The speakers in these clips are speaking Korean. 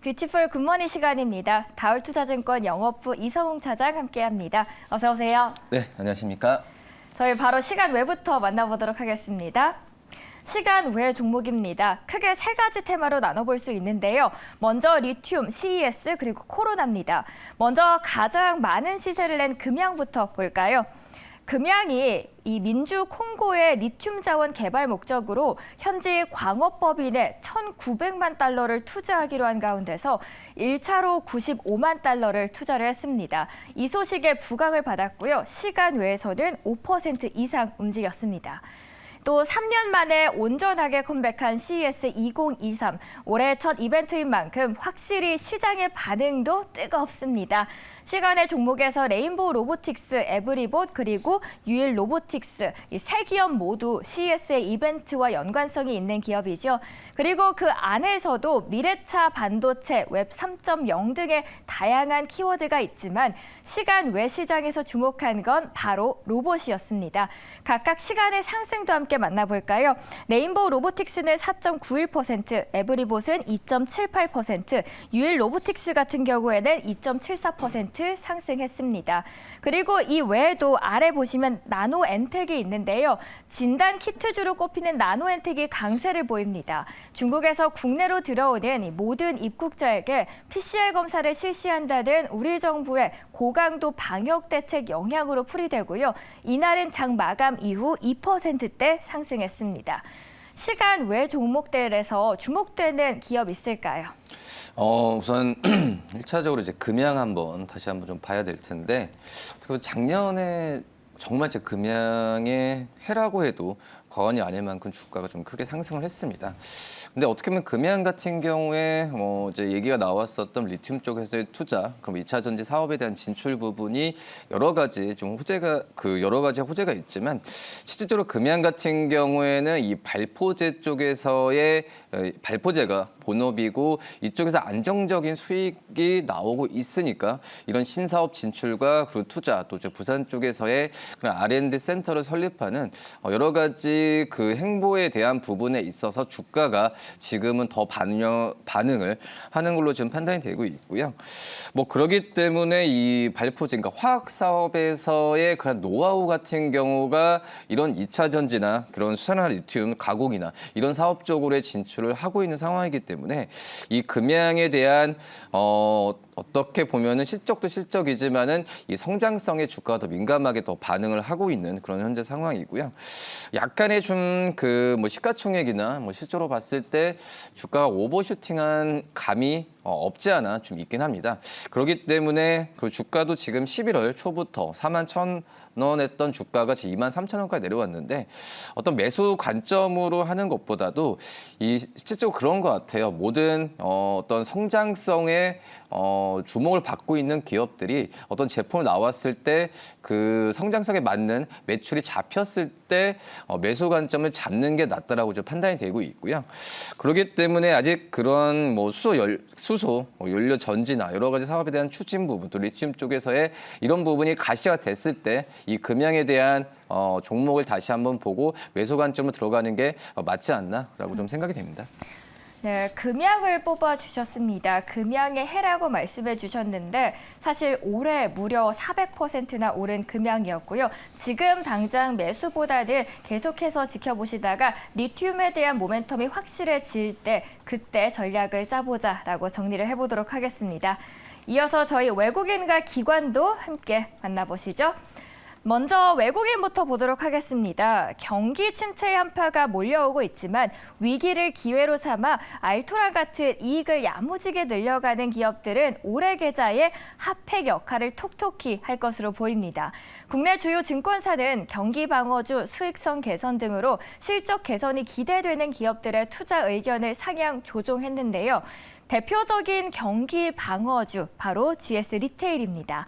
뷰티풀 굿모닝 시간입니다. 다울투자증권 영업부 이성웅 차장 함께합니다. 어서 오세요. 네, 안녕하십니까. 저희 바로 시간 외부터 만나보도록 하겠습니다. 시간 외 종목입니다. 크게 세 가지 테마로 나눠볼 수 있는데요. 먼저 리튬, CES, 그리고 코로나입니다. 먼저 가장 많은 시세를 낸 금양부터 볼까요? 금양이 이 민주 콩고의 리튬 자원 개발 목적으로 현지 광업법인에 1,900만 달러를 투자하기로 한 가운데서 1차로 95만 달러를 투자를 했습니다. 이 소식에 부각을 받았고요. 시간 외에서는 5% 이상 움직였습니다. 또 3년 만에 온전하게 컴백한 CES 2023. 올해 첫 이벤트인 만큼 확실히 시장의 반응도 뜨겁습니다. 시간의 종목에서 레인보우 로보틱스, 에브리봇, 그리고 유일 로보틱스 이 세 기업 모두 CES의 이벤트와 연관성이 있는 기업이죠. 그리고 그 안에서도 미래차 반도체, 웹 3.0 등의 다양한 키워드가 있지만 시간 외 시장에서 주목한 건 바로 로봇이었습니다. 각각 시간의 상승도 함께 만나볼까요? 레인보우 로보틱스는 4.91%, 에브리봇은 2.78%, 유일 로보틱스 같은 경우에는 2.74% 상승했습니다. 그리고 이 외에도 아래 보시면 나노엔텍이 있는데요. 진단 키트주로 꼽히는 나노엔텍이 강세를 보입니다. 중국에서 국내로 들어오는 모든 입국자에게 PCR 검사를 실시한다는 우리 정부의 고강도 방역 대책 영향으로 풀이되고요. 이날은 장 마감 이후 2%대 상승했습니다. 시간 외 종목들에서 주목되는 기업 있을까요? 우선 1차적으로 이제 금양 다시 한번 좀 봐야 될 텐데 작년에 정말 제 금양의 해라고 해도 과언이 아닐 만큼 주가가 좀 크게 상승을 했습니다. 근데 어떻게 보면 금양 같은 경우에 이제 얘기가 나왔었던 리튬 쪽에서의 투자, 그럼 2차 전지 사업에 대한 진출 부분이 여러 가지 호재가 있지만 실질적으로 금양 같은 경우에는 이 발포제 쪽에서의 발포제가 본업이고 이쪽에서 안정적인 수익이 나오고 있으니까 이런 신사업 진출과 그리고 투자 또 부산 쪽에서의 그런 R&D 센터를 설립하는 여러 가지 그 행보에 대한 부분에 있어서 주가가 지금은 더 반응을 하는 걸로 지금 판단이 되고 있고요. 그러기 때문에 이 발포제, 그러니까 화학 사업에서의 그런 노하우 같은 경우가 이런 2차 전지나 그런 수산화 리튬 가공이나 이런 사업 쪽으로의 진출을 하고 있는 상황이기 때문에 이 금양에 대한 어떻게 보면은 실적도 실적이지만은 이 성장성의 주가가 더 민감하게 더 반응을 하고 있는 그런 현재 상황이고요. 약간의 좀 시가총액이나 실적으로 봤을 때 주가가 오버슈팅한 감이 없지 않아 좀 있긴 합니다. 그렇기 때문에 그 주가도 지금 11월 초부터 41,000원 했던 주가가 지금 23,000원까지 내려왔는데 어떤 매수 관점으로 하는 것보다도 이 실질적으로 그런 것 같아요. 모든 어떤 성장성에 주목을 받고 있는 기업들이 어떤 제품이 나왔을 때 그 성장성에 맞는 매출이 잡혔을 때 매수 관점을 잡는 게 낫다라고 좀 판단이 되고 있고요. 그렇기 때문에 아직 그런 수소, 연료 전지나 여러 가지 사업에 대한 추진 부분, 또 리튬 쪽에서의 이런 부분이 가시가 됐을 때 이 금양에 대한 종목을 다시 한번 보고 매수 관점으로 들어가는 게 맞지 않나라고 좀 생각이 됩니다. 네, 금양을 뽑아주셨습니다. 금양의 해라고 말씀해 주셨는데 사실 올해 무려 400%나 오른 금양이었고요. 지금 당장 매수보다는 계속해서 지켜보시다가 리튬에 대한 모멘텀이 확실해질 때 그때 전략을 짜보자라고 정리를 해보도록 하겠습니다. 이어서 저희 외국인과 기관도 함께 만나보시죠. 먼저 외국인부터 보도록 하겠습니다. 경기 침체의 한파가 몰려오고 있지만 위기를 기회로 삼아 알토란 같은 이익을 야무지게 늘려가는 기업들은 올해 계좌에 핫팩 역할을 톡톡히 할 것으로 보입니다. 국내 주요 증권사는 경기 방어주, 수익성 개선 등으로 실적 개선이 기대되는 기업들의 투자 의견을 상향 조정했는데요. 대표적인 경기 방어주, 바로 GS 리테일입니다.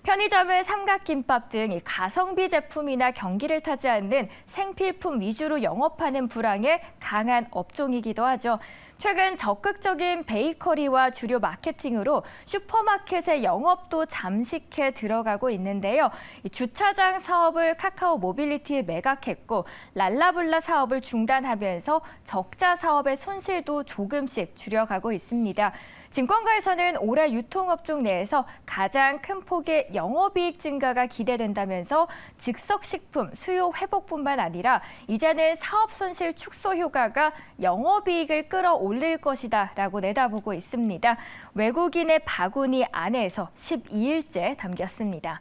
편의점은 삼각김밥 등 가성비 제품이나 경기를 타지 않는 생필품 위주로 영업하는 불황의 강한 업종이기도 하죠. 최근 적극적인 베이커리와 주류 마케팅으로 슈퍼마켓의 영업도 잠식해 들어가고 있는데요. 주차장 사업을 카카오 모빌리티에 매각했고 랄라블라 사업을 중단하면서 적자 사업의 손실도 조금씩 줄여가고 있습니다. 증권가에서는 올해 유통업종 내에서 가장 큰 폭의 영업이익 증가가 기대된다면서 즉석식품 수요 회복뿐만 아니라 이제는 사업 손실 축소 효과가 영업이익을 끌어올릴 것이다라고 내다보고 있습니다. 외국인의 바구니 안에서 12일째 담겼습니다.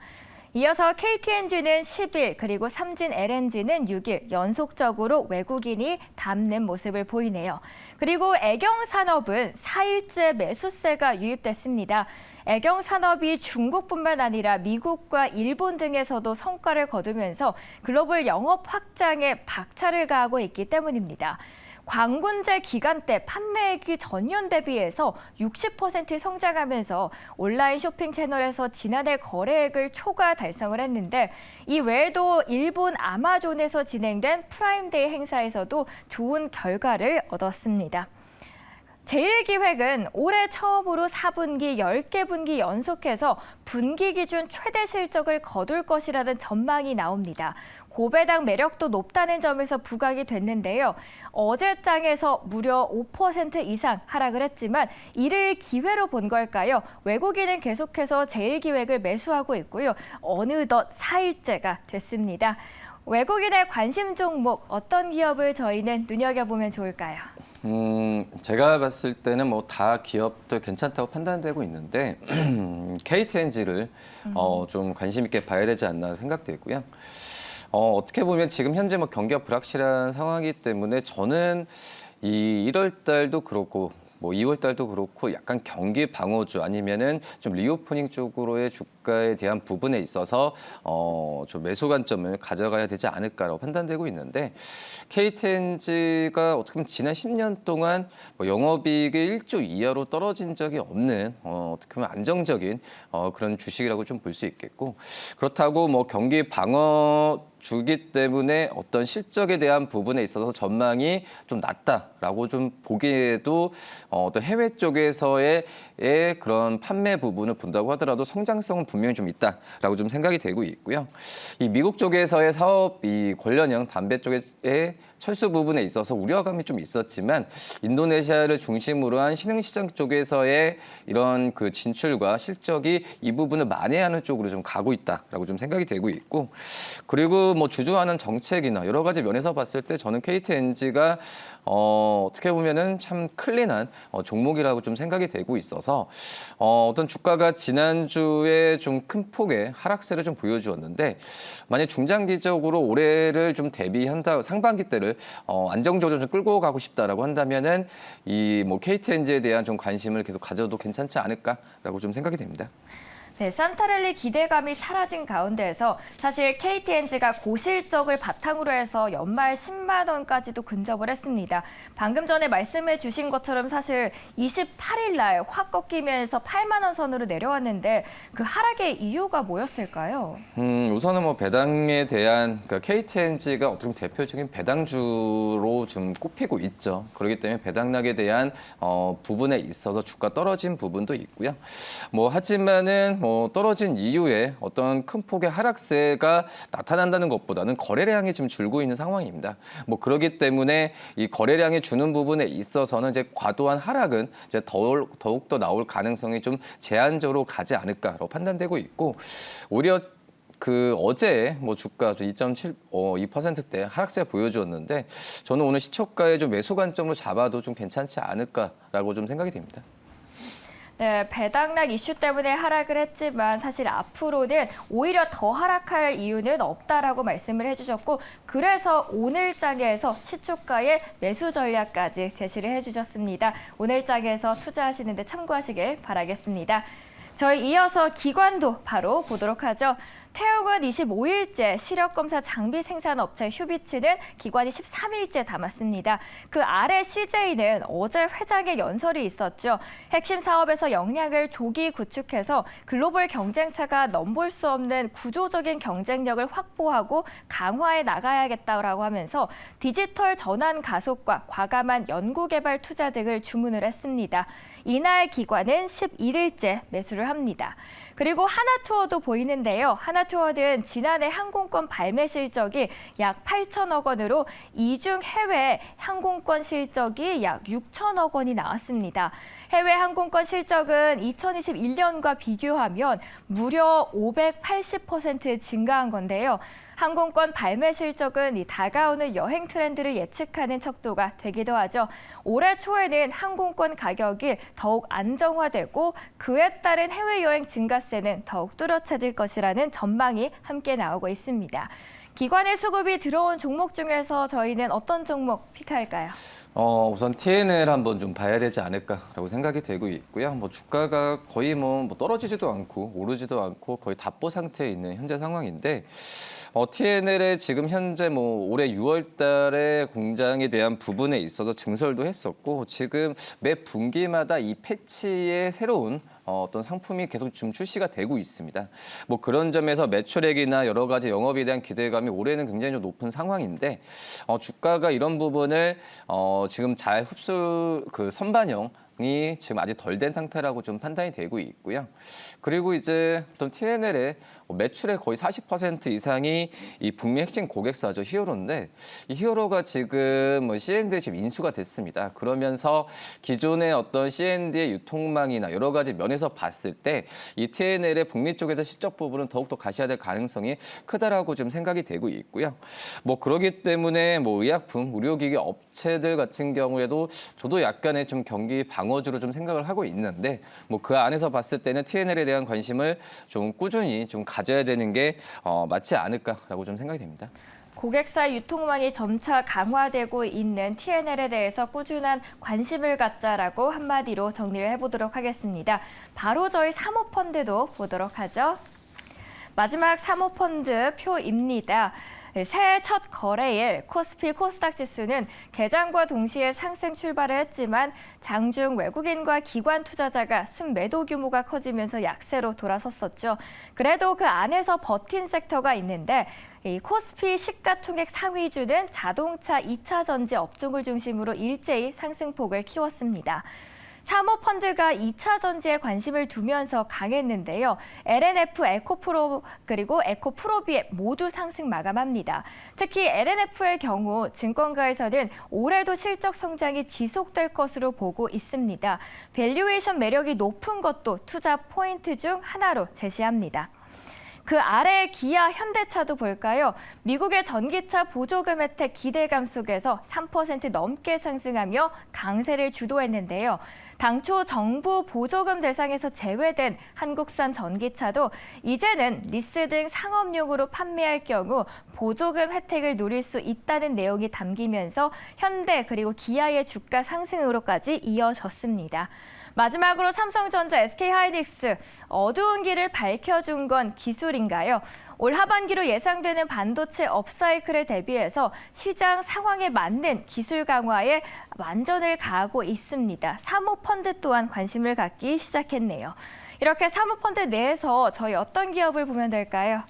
이어서 KTNG는 10일 그리고 삼진 LNG는 6일 연속적으로 외국인이 담는 모습을 보이네요. 그리고 애경산업은 4일째 매수세가 유입됐습니다. 애경산업이 중국뿐만 아니라 미국과 일본 등에서도 성과를 거두면서 글로벌 영업 확장에 박차를 가하고 있기 때문입니다. 광군제 기간 때 판매액이 전년 대비해서 60% 성장하면서 온라인 쇼핑 채널에서 지난해 거래액을 초과 달성을 했는데 이 외에도 일본 아마존에서 진행된 프라임데이 행사에서도 좋은 결과를 얻었습니다. 제1기획은 올해 처음으로 4분기 10개 분기 연속해서 분기 기준 최대 실적을 거둘 것이라는 전망이 나옵니다. 고배당 매력도 높다는 점에서 부각이 됐는데요. 어제 장에서 무려 5% 이상 하락을 했지만 이를 기회로 본 걸까요? 외국인은 계속해서 제1기획을 매수하고 있고요. 어느덧 4일째가 됐습니다. 외국인의 관심 종목 어떤 기업을 저희는 눈여겨보면 좋을까요? 제가 봤을 때는 뭐 다 기업도 괜찮다고 판단되고 있는데 KTNG를 좀 관심 있게 봐야 되지 않나 생각되고요. 어떻게 보면 지금 현재 뭐 경기가 불확실한 상황이기 때문에 저는 이 1월 달도 그렇고 뭐 2월 달도 그렇고 약간 경기 방어주 아니면은 좀 리오프닝 쪽으로의 주가에 대한 부분에 있어서 좀 매수 관점을 가져가야 되지 않을까라고 판단되고 있는데 KTNG가 어떻게 보면 지난 10년 동안 뭐 영업이익이 1조 이하로 떨어진 적이 없는 어떻게 보면 안정적인 그런 주식이라고 좀 볼 수 있겠고 그렇다고 뭐 경기 방어 주기 때문에 어떤 실적에 대한 부분에 있어서 전망이 좀 낮다라고 좀 보기에도 어떤 해외 쪽에서의 그런 판매 부분을 본다고 하더라도 성장성은 분명히 좀 있다라고 좀 생각이 되고 있고요. 이 미국 쪽에서의 사업 이 관련형 담배 쪽의 철수 부분에 있어서 우려감이 좀 있었지만 인도네시아를 중심으로 한 신흥시장 쪽에서의 이런 그 진출과 실적이 이 부분을 만회하는 쪽으로 좀 가고 있다라고 좀 생각이 되고 있고 그리고 뭐 주주하는 정책이나 여러 가지 면에서 봤을 때 저는 KTNG가 어떻게 보면은 참 클린한 종목이라고 좀 생각이 되고 있어서 어떤 주가가 지난주에 좀 큰 폭의 하락세를 좀 보여주었는데 만약 중장기적으로 올해를 좀 대비한다 상반기 때를 안정적으로 좀 끌고 가고 싶다라고 한다면은 이 뭐 KTNG에 대한 좀 관심을 계속 가져도 괜찮지 않을까라고 좀 생각이 됩니다. 네, 산타랠리 기대감이 사라진 가운데에서 사실 KTNG가 고실적을 바탕으로 해서 연말 10만 원까지도 근접을 했습니다. 방금 전에 말씀해 주신 것처럼 사실 28일 날 확 꺾이면서 8만 원 선으로 내려왔는데 그 하락의 이유가 뭐였을까요? 우선은 뭐 배당에 대한 그러니까 KTNG가 어떻게 보면 대표적인 배당주로 좀 꼽히고 있죠. 그렇기 때문에 배당락에 대한 부분에 있어서 주가 떨어진 부분도 있고요. 뭐 하지만은 떨어진 이후에 어떤 큰 폭의 하락세가 나타난다는 것보다는 거래량이 지금 줄고 있는 상황입니다. 뭐 그렇기 때문에 이 거래량이 주는 부분에 있어서는 이제 과도한 하락은 이제 더욱더 나올 가능성이 좀 제한적으로 가지 않을까라고 판단되고 있고 오히려 그 어제 뭐 주가 2.2%대 하락세 보여주었는데 저는 오늘 시초가에 좀 매수 관점으로 잡아도 좀 괜찮지 않을까라고 좀 생각이 됩니다. 네, 배당락 이슈 때문에 하락을 했지만 사실 앞으로는 오히려 더 하락할 이유는 없다라고 말씀을 해주셨고 그래서 오늘 장에서 시초가의 매수 전략까지 제시를 해주셨습니다. 오늘 장에서 투자하시는 데 참고하시길 바라겠습니다. 저희 이어서 기관도 바로 보도록 하죠. 태국은 25일째 시력검사 장비 생산업체 휴비츠는 기관이 13일째 담았습니다. 그 아래 CJ는 어제 회장의 연설이 있었죠. 핵심 사업에서 역량을 조기 구축해서 글로벌 경쟁사가 넘볼 수 없는 구조적인 경쟁력을 확보하고 강화해 나가야겠다라고 하면서 디지털 전환 가속과 과감한 연구개발 투자 등을 주문을 했습니다. 이날 기관은 11일째 매수를 합니다. 그리고 하나투어도 보이는데요. 하나투어는 지난해 항공권 발매 실적이 약 8천억 원으로 이중 해외 항공권 실적이 약 6천억 원이 나왔습니다. 해외 항공권 실적은 2021년과 비교하면 무려 580% 증가한 건데요. 항공권 발매 실적은 이 다가오는 여행 트렌드를 예측하는 척도가 되기도 하죠. 올해 초에는 항공권 가격이 더욱 안정화되고 그에 따른 해외여행 증가세는 더욱 뚜렷해질 것이라는 전망이 함께 나오고 있습니다. 기관의 수급이 들어온 종목 중에서 저희는 어떤 종목 픽할까요? 우선 TNL 한번 좀 봐야 되지 않을까라고 생각이 되고 있고요. 주가가 거의 떨어지지도 않고 오르지도 않고 거의 답보 상태에 있는 현재 상황인데, TNL의 지금 현재 올해 6월 달에 공장에 대한 부분에 있어서 증설도 했었고, 지금 매 분기마다 이 패치의 새로운 어떤 상품이 계속 좀 출시가 되고 있습니다. 그런 점에서 매출액이나 여러 가지 영업에 대한 기대감이 올해는 굉장히 좀 높은 상황인데, 주가가 이런 부분을 지금 잘 선반영이 지금 아직 덜 된 상태라고 좀 판단이 되고 있고요. 그리고 이제 어떤 TNL의 매출의 거의 40% 이상이 이 북미 핵심 고객사죠, 히어로인데, 이 히어로가 지금 C&D에 지금 인수가 됐습니다. 그러면서 기존의 어떤 C&D의 유통망이나 여러 가지 면에서 봤을 때 이 TNL의 북미 쪽에서 실적 부분은 더욱더 가셔야 될 가능성이 크다라고 좀 생각이 되고 있고요. 그러기 때문에 의약품, 의료기기 업체들 같은 경우에도 저도 약간의 좀 경기 방어주로 좀 생각을 하고 있는데, 그 안에서 봤을 때는 TNL에 대한 관심을 좀 꾸준히 좀 가져야 되는 게 맞지 않을까라고 좀 생각이 됩니다. 고객사 유통망이 점차 강화되고 있는 TNL에 대해서 꾸준한 관심을 갖자라고 한마디로 정리를 해보도록 하겠습니다. 바로 저희 사모펀드도 보도록 하죠. 마지막 사모펀드 표입니다. 새해 첫 거래일 코스피 코스닥 지수는 개장과 동시에 상승 출발을 했지만 장중 외국인과 기관 투자자가 순매도 규모가 커지면서 약세로 돌아섰었죠. 그래도 그 안에서 버틴 섹터가 있는데 이 코스피 시가총액 상위주는 자동차 2차 전지 업종을 중심으로 일제히 상승폭을 키웠습니다. 사모펀드가 2차 전지에 관심을 두면서 강했는데요. LNF, 에코프로 그리고 에코프로비에 모두 상승 마감합니다. 특히 LNF의 경우 증권가에서는 올해도 실적 성장이 지속될 것으로 보고 있습니다. 밸류에이션 매력이 높은 것도 투자 포인트 중 하나로 제시합니다. 그 아래 기아, 현대차도 볼까요? 미국의 전기차 보조금 혜택 기대감 속에서 3% 넘게 상승하며 강세를 주도했는데요. 당초 정부 보조금 대상에서 제외된 한국산 전기차도 이제는 리스 등 상업용으로 판매할 경우 보조금 혜택을 누릴 수 있다는 내용이 담기면서 현대 그리고 기아의 주가 상승으로까지 이어졌습니다. 마지막으로 삼성전자, SK하이닉스 어두운 길을 밝혀준 건 기술인가요? 올 하반기로 예상되는 반도체 업사이클에 대비해서 시장 상황에 맞는 기술 강화에 완전을 가하고 있습니다. 사모펀드 또한 관심을 갖기 시작했네요. 이렇게 사모펀드 내에서 저희 어떤 기업을 보면 될까요?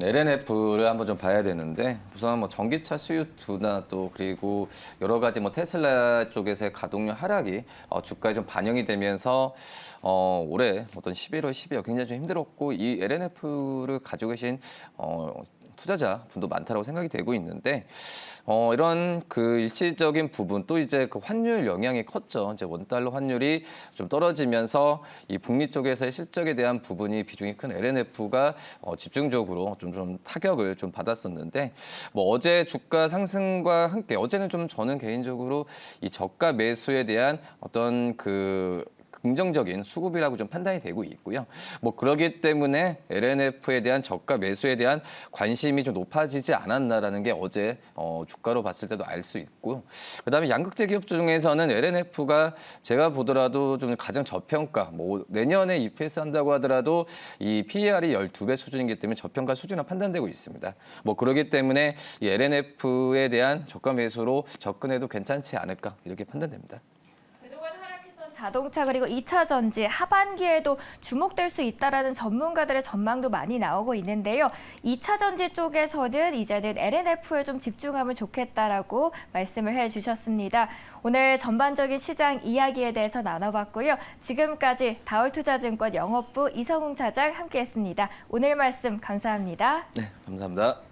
LNF를 한번 좀 봐야 되는데, 우선 전기차 수요 둔화 또 그리고 여러 가지 테슬라 쪽에서의 가동률 하락이 주가에 좀 반영이 되면서 올해 어떤 11월, 12월 굉장히 좀 힘들었고, 이 LNF를 가지고 계신 투자자 분도 많다라고 생각이 되고 있는데, 이런 그 일시적인 부분 또 이제 그 환율 영향이 컸죠. 이제 원달러 환율이 좀 떨어지면서 이 북미 쪽에서의 실적에 대한 부분이 비중이 큰 LNF가 집중적으로 좀 타격을 좀 받았었는데, 어제 주가 상승과 함께 어제는 좀 저는 개인적으로 이 저가 매수에 대한 어떤 그 긍정적인 수급이라고 좀 판단이 되고 있고요. 그러기 때문에 LNF에 대한 저가 매수에 대한 관심이 좀 높아지지 않았나라는 게 어제 주가로 봤을 때도 알 수 있고요. 그다음에 양극재 기업 중에서는 LNF가 제가 보더라도 좀 가장 저평가, 내년에 EPS 한다고 하더라도 이 PER이 12배 수준이기 때문에 저평가 수준으로 판단되고 있습니다. 그러기 때문에 이 LNF에 대한 저가 매수로 접근해도 괜찮지 않을까 이렇게 판단됩니다. 자동차 그리고 2차 전지 하반기에도 주목될 수 있다라는 전문가들의 전망도 많이 나오고 있는데요. 2차 전지 쪽에서는 이제는 LNF에 좀 집중하면 좋겠다라고 말씀을 해주셨습니다. 오늘 전반적인 시장 이야기에 대해서 나눠봤고요. 지금까지 다올투자증권 영업부 이성웅 차장 함께했습니다. 오늘 말씀 감사합니다. 네, 감사합니다.